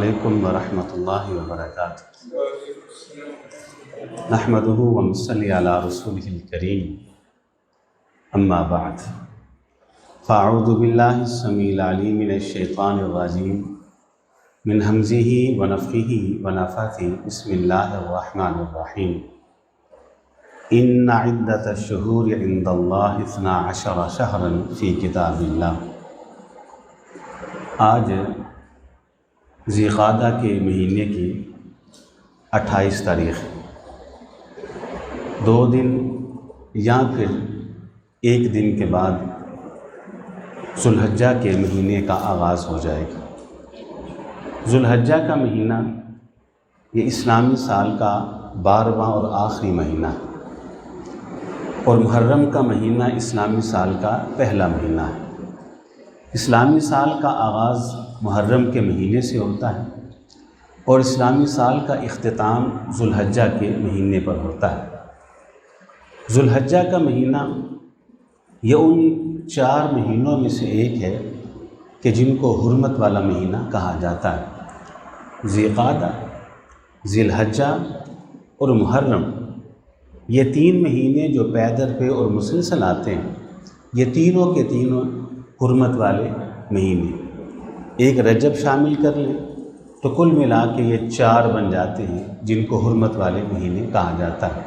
علیکم ورحمۃ اللہ وبرکاتہ۔ نحمدہ ونصلی علی رسولہ الکریم، اما بعد، فاعوذ باللہ السمیع العلیم من الشیطان الرجیم، من ہمزہ ونفخہ ونفثہ، بسم اللہ الرحمن الرحیم۔ ان عدۃ الشہور عند اللہ 12 شہرا فی کتاب اللہ۔ آج ذی قعدہ کے مہینے کی 28 تاریخ، 2 دن یا پھر 1 دن کے بعد ذو الحجہ کے مہینے کا آغاز ہو جائے گا۔ ذو الحجہ کا مہینہ یہ اسلامی سال کا 12واں اور آخری مہینہ ہے، اور محرم کا مہینہ اسلامی سال کا پہلا مہینہ ہے۔ اسلامی سال کا آغاز محرم کے مہینے سے ہوتا ہے اور اسلامی سال کا اختتام ذو الحجہ کے مہینے پر ہوتا ہے۔ ذو الحجہ کا مہینہ یہ ان 4 مہینوں میں سے ایک ہے کہ جن کو حرمت والا مہینہ کہا جاتا ہے۔ ذی قعدہ، ذی الحجہ اور محرم، یہ 3 مہینے جو پے در پہ اور مسلسل آتے ہیں، یہ تینوں کے تینوں حرمت والے مہینے۔ ایک رجب شامل کر لیں تو کل ملا کے یہ 4 بن جاتے ہیں جن کو حرمت والے مہینے کہا جاتا ہے۔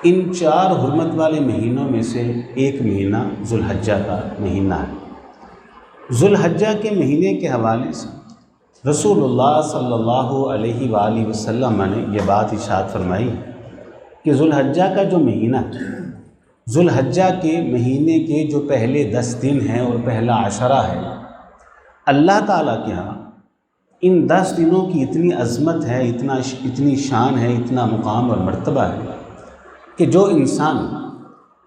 ان 4 حرمت والے مہینوں میں سے ایک مہینہ ذو الحجہ کا مہینہ ہے۔ ذو الحجہ کے مہینے کے حوالے سے رسول اللہ صلی اللہ علیہ وآلہ وسلم نے یہ بات ارشاد فرمائی کہ ذو الحجہ کا جو مہینہ ہے، ذو الحجہ کے مہینے کے جو پہلے 10 دن ہیں اور پہلا عشرہ ہے، اللہ تعالیٰ کے ہاں ان 10 دنوں کی اتنی عظمت ہے، اتنی شان ہے، اتنا مقام اور مرتبہ ہے کہ جو انسان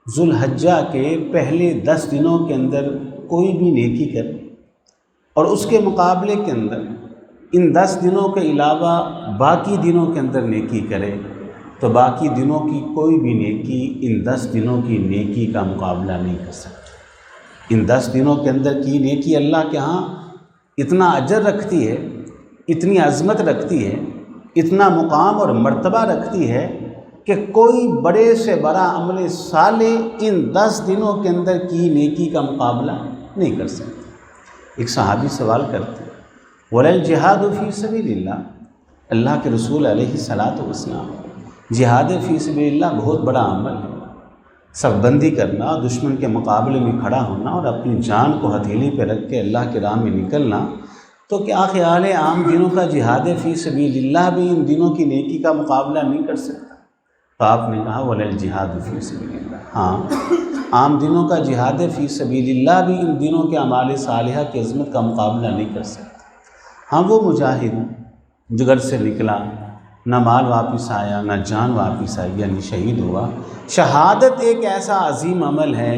ذو الحجہ کے پہلے 10 دنوں کے اندر کوئی بھی نیکی کرے اور اس کے مقابلے کے اندر ان 10 دنوں کے علاوہ باقی دنوں کے اندر نیکی کرے تو باقی دنوں کی کوئی بھی نیکی ان 10 دنوں کی نیکی کا مقابلہ نہیں کر سکتی۔ ان 10 دنوں کے اندر کی نیکی اللہ کے ہاں اتنا اجر رکھتی ہے، اتنی عظمت رکھتی ہے، اتنا مقام اور مرتبہ رکھتی ہے کہ کوئی بڑے سے بڑا عمل صالح ان 10 دنوں کے اندر کی نیکی کا مقابلہ نہیں کر سکتا۔ ایک صحابی سوال کرتے ہیں، وَلَا الْجِهَادُ فِي سَبِيلِ اللَّهِ، اللہ کے رسول علیہ الصلاۃ والسلام، جہاد فی سبیل اللہ بہت بڑا عمل ہے۔ صف بندی کرنا، دشمن کے مقابلے میں کھڑا ہونا اور اپنی جان کو ہتھیلی پہ رکھ کے اللہ کی راہ میں نکلنا، تو کیا خیال ہے عام دنوں کا جہاد فی سبیل اللہ بھی ان دنوں کی نیکی کا مقابلہ نہیں کر سکتا؟ تو آپ نے کہا وَلَا الْجِهَادُ فِي سَبِيلِ اللَّهِ، ہاں عام دنوں کا جہاد فی سبیل اللہ بھی ان دنوں کے اعمال صالحہ کی عظمت کا مقابلہ نہیں کر سکتا۔ ہاں وہ مجاہد جو گھر سے نکلا، نہ مال واپس آیا، نہ جان واپس آئی، یعنی شہید ہوا۔ شہادت ایک ایسا عظیم عمل ہے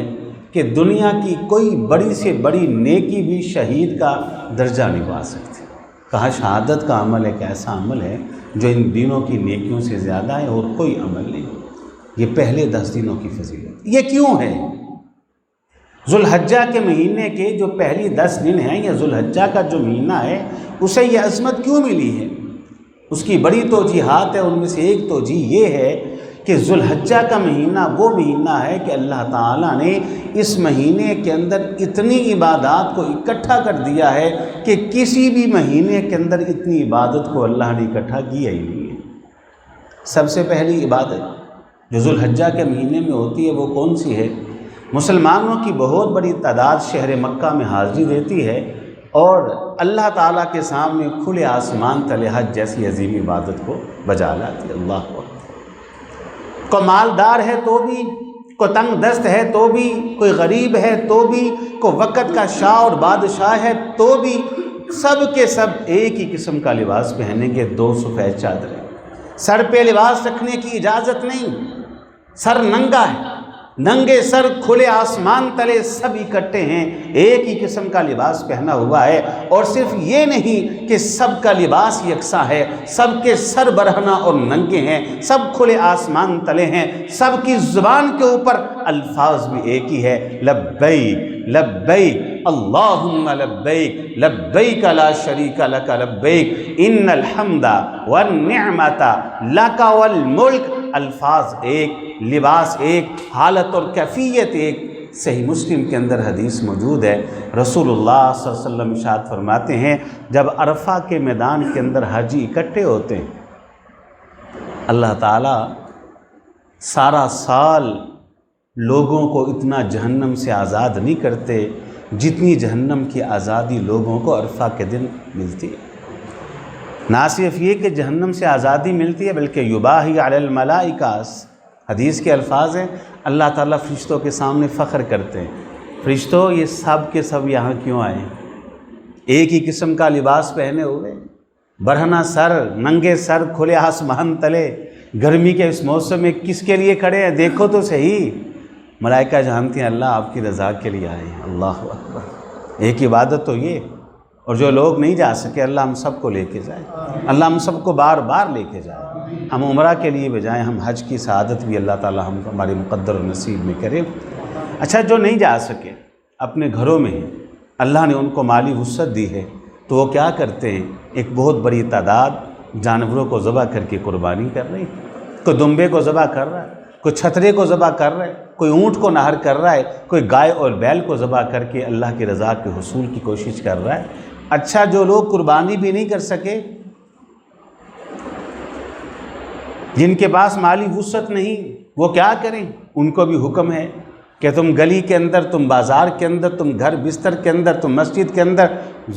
کہ دنیا کی کوئی بڑی سے بڑی نیکی بھی شہید کا درجہ نہیں پا سکتی۔ کہا شہادت کا عمل ایک ایسا عمل ہے جو ان دنوں کی نیکیوں سے زیادہ ہے اور کوئی عمل نہیں۔ یہ پہلے 10 دنوں کی فضیلت یہ کیوں ہے؟ ذو الحجہ کے مہینے کے جو پہلی 10 دن ہیں، یا ذو الحجہ کا جو مہینہ ہے، اسے یہ عظمت کیوں ملی ہے؟ اس کی بڑی توجیہات ہے، ان میں سے ایک توجیہ یہ ہے کہ ذو الحجہ کا مہینہ وہ مہینہ ہے کہ اللہ تعالیٰ نے اس مہینے کے اندر اتنی عبادات کو اکٹھا کر دیا ہے کہ کسی بھی مہینے کے اندر اتنی عبادت کو اللہ نے اکٹھا کیا ہی نہیں ہے۔ سب سے پہلی عبادت جو ذو الحجہ کے مہینے میں ہوتی ہے وہ کون سی ہے؟ مسلمانوں کی بہت بڑی تعداد شہر مکہ میں حاضری دیتی ہے اور اللہ تعالیٰ کے سامنے کھلے آسمان تلے حج جیسی عظیم عبادت کو بجا لاتی ہے۔ اللہ کو مالدار ہے تو بھی، کوئی تنگ دست ہے تو بھی، کوئی غریب ہے تو بھی، کوئی وقت کا شاہ اور بادشاہ ہے تو بھی، سب کے سب ایک ہی قسم کا لباس پہنیں گے، 2 سفید چادریں۔ سر پہ لباس رکھنے کی اجازت نہیں، سر ننگا ہے، ننگے سر کھلے آسمان تلے سب اکٹھے ہیں، ایک ہی قسم کا لباس پہنا ہوا ہے۔ اور صرف یہ نہیں کہ سب کا لباس یکساں ہے، سب کے سر برہنہ اور ننگے ہیں، سب کھلے آسمان تلے ہیں، سب کی زبان کے اوپر الفاظ بھی ایک ہی ہے، لبیک لبیک اللہم لبیک لبیک لا شریک لک لبیک ان الحمد والنعمت لک والملک، الفاظ ایک، لباس ایک، حالت اور کیفیت ایک۔ صحیح مسلم کے اندر حدیث موجود ہے، رسول اللہ صلی اللہ علیہ وسلم ارشاد فرماتے ہیں جب عرفہ کے میدان کے اندر حاجی اکٹھے ہوتے ہیں، اللہ تعالیٰ سارا سال لوگوں کو اتنا جہنم سے آزاد نہیں کرتے جتنی جہنم کی آزادی لوگوں کو عرفہ کے دن ملتی ہے۔ نہ صرف یہ کہ جہنم سے آزادی ملتی ہے بلکہ یباہی علی الملائکہ، حدیث کے الفاظ ہیں، اللہ تعالیٰ فرشتوں کے سامنے فخر کرتے ہیں، فرشتوں یہ سب کے سب یہاں کیوں آئے ہیں؟ ایک ہی قسم کا لباس پہنے ہوئے، برہنہ سر، ننگے سر، کھلے آسمان تلے، گرمی کے اس موسم میں کس کے لیے کھڑے ہیں؟ دیکھو تو صحیح۔ ملائکہ جانتے ہیں اللہ آپ کی رضا کے لیے آئے ہیں۔ اللہ اکبر، ایک عبادت تو یہ، اور جو لوگ نہیں جا سکے اللہ ہم سب کو لے کے جائے، اللہ ہم سب کو بار بار لے کے جائے، ہم عمرہ کے لیے بھی جائیں، ہم حج کی سعادت بھی اللہ تعالی ہم ہمارے مقدر و نصیب میں کرے۔ اچھا، جو نہیں جا سکے اپنے گھروں میں ہیں، اللہ نے ان کو مالی وسعت دی ہے تو وہ کیا کرتے ہیں؟ ایک بہت بڑی تعداد جانوروں کو ذبح کر کے قربانی کر رہی ہے۔ کوئی دمبے کو ذبح کر رہا ہے، کوئی چھترے کو ذبح کر رہا ہے، کوئی اونٹ کو نہر کر رہا ہے، کوئی گائے اور بیل کو ذبح کر کے اللہ کی رضا کے حصول کی کوشش کر رہا ہے۔ اچھا، جو لوگ قربانی بھی نہیں کر سکے، جن کے پاس مالی وسعت نہیں، وہ کیا کریں؟ ان کو بھی حکم ہے کہ تم گلی کے اندر، تم بازار کے اندر، تم گھر بستر کے اندر، تم مسجد کے اندر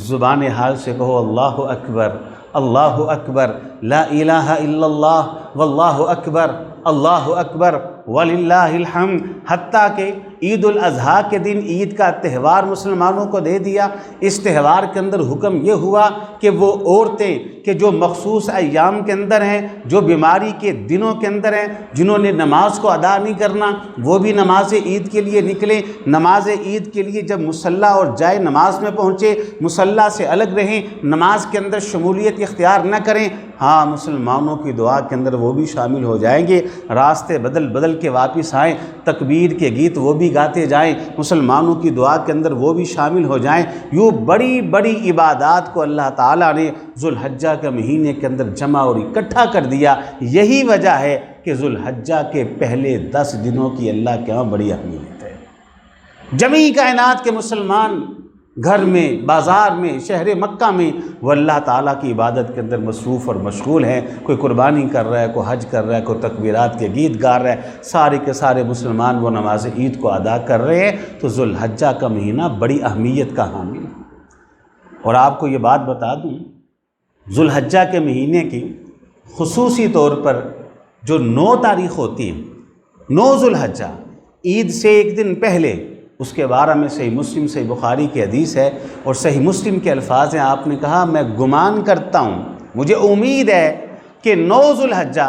زبان حال سے کہو اللہ اکبر، اللہ اکبر، لا الہ الا اللہ، واللہ اکبر، اللہ اکبر وللہ الحمد، حتیٰ کہ عید الاضحیٰ کے دن عید کا تہوار مسلمانوں کو دے دیا۔ اس تہوار کے اندر حکم یہ ہوا کہ وہ عورتیں کہ جو مخصوص ایام کے اندر ہیں، جو بیماری کے دنوں کے اندر ہیں، جنہوں نے نماز کو ادا نہیں کرنا، وہ بھی نماز عید کے لیے نکلیں۔ نماز عید کے لیے جب مصلی اور جائے نماز میں پہنچے، مصلی سے الگ رہیں، نماز کے اندر شمولیت اختیار نہ کریں۔ ہاں، مسلمانوں کی دعا کے اندر وہ بھی شامل ہو جائیں گے، راستے بدل بدل کے واپس آئیں، تکبیر کے گیت وہ بھی گاتے جائیں، مسلمانوں کی دعا کے اندر وہ بھی شامل ہو جائیں۔ یوں بڑی بڑی عبادات کو اللہ تعالیٰ نے ذوالحجہ کے مہینے کے اندر جمع اور اکٹھا کر دیا۔ یہی وجہ ہے کہ ذوالحجہ کے پہلے 10 دنوں کی اللہ کے ہاں بڑی اہمیت ہے۔ جمیع کائنات کے مسلمان گھر میں، بازار میں، شہر مکہ میں وہ اللہ تعالیٰ کی عبادت کے اندر مصروف اور مشغول ہیں۔ کوئی قربانی کر رہا ہے، کوئی حج کر رہا ہے، کوئی تکبیرات کے گیت گا رہا ہے، سارے کے سارے مسلمان وہ نماز عید کو ادا کر رہے ہیں۔ تو ذوالحجہ کا مہینہ بڑی اہمیت کا حامل ہے۔ اور آپ کو یہ بات بتا دوں، ذوالحجہ کے مہینے کی خصوصی طور پر جو 9 تاریخ ہوتی ہے، 9 ذوالحجہ، عید سے ایک دن پہلے، اس کے بارے میں صحیح مسلم، صحیح بخاری کی حدیث ہے اور صحیح مسلم کے الفاظ ہیں۔ آپ نے کہا میں گمان کرتا ہوں، مجھے امید ہے کہ 9 ذوالحجہ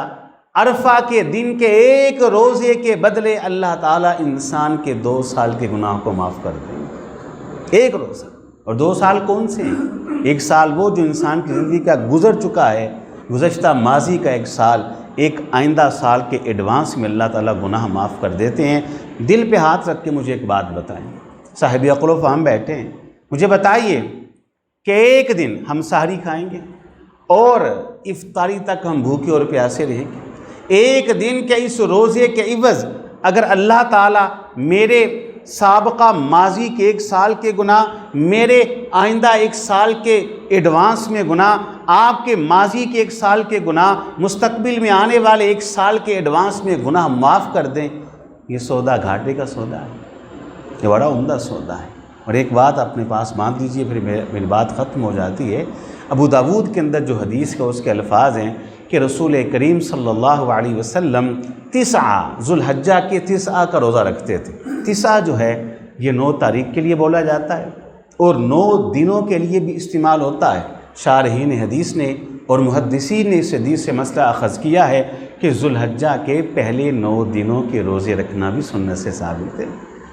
عرفہ کے دن کے ایک روزے کے بدلے اللہ تعالیٰ انسان کے 2 سال کے گناہ کو معاف کر دیں گے۔ ایک روزہ، اور 2 سال کون سے ہیں؟ ایک سال وہ جو انسان کی زندگی کا گزر چکا ہے، گزشتہ ماضی کا ایک سال، ایک آئندہ سال کے ایڈوانس میں اللہ تعالیٰ گناہ معاف کر دیتے ہیں۔ دل پہ ہاتھ رکھ کے مجھے ایک بات بتائیں، صاحب عقل و فہم بیٹھے ہیں، مجھے بتائیے کہ ایک دن ہم سحری کھائیں گے اور افطاری تک ہم بھوکے اور پیاسے رہیں گے۔ ایک دن کے اس روزے کے عوض اگر اللہ تعالیٰ میرے سابقہ ماضی کے 1 سال کے گناہ، میرے آئندہ 1 سال کے ایڈوانس میں گناہ، آپ کے ماضی کے 1 سال کے گناہ، مستقبل میں آنے والے 1 سال کے ایڈوانس میں گناہ معاف کر دیں، یہ سودا گھاٹے کا سودا ہے، یہ بڑا عمدہ سودا ہے۔ اور ایک بات اپنے پاس باندھ دیجئے، پھر میری بات ختم ہو جاتی ہے۔ ابو داود کے اندر جو حدیث ہے اس کے الفاظ ہیں کہ رسول کریم صلی اللہ علیہ وسلم 9 ذوالحجہ کے 9 کا روزہ رکھتے تھے۔ 9 جو ہے یہ 9 تاریخ کے لیے بولا جاتا ہے اور 9 دنوں کے لیے بھی استعمال ہوتا ہے۔ شارحین حدیث نے اور محدثین نے اس حدیث سے مسئلہ اخذ کیا ہے کہ ذوالحجہ کے پہلے 9 دنوں کے روزے رکھنا بھی سنت سے ثابت ہے۔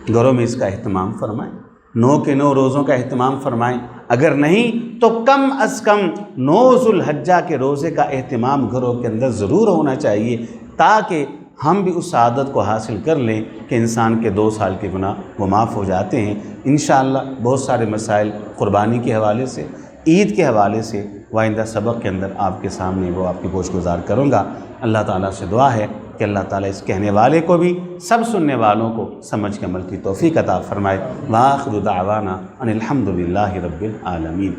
گھروں میں اس کا اہتمام فرمائیں، 9 کے 9 روزوں کا اہتمام فرمائیں، اگر نہیں تو کم از کم 9 ذوالحجہ کے روزے کا اہتمام گھروں کے اندر ضرور ہونا چاہیے، تاکہ ہم بھی اس سعادت کو حاصل کر لیں کہ انسان کے 2 سال کے گناہ وہ معاف ہو جاتے ہیں۔ انشاءاللہ بہت سارے مسائل قربانی کے حوالے سے، عید کے حوالے سے آئندہ سبق کے اندر آپ کے سامنے وہ آپ کی گوش گزار کروں گا۔ اللہ تعالیٰ سے دعا ہے کہ اللہ تعالیٰ اس کہنے والے کو بھی سب سننے والوں کو سمجھ کے عمل کی توفیق عطا فرمائے۔ وآخر دعوانا ان الحمد للہ رب العالمین۔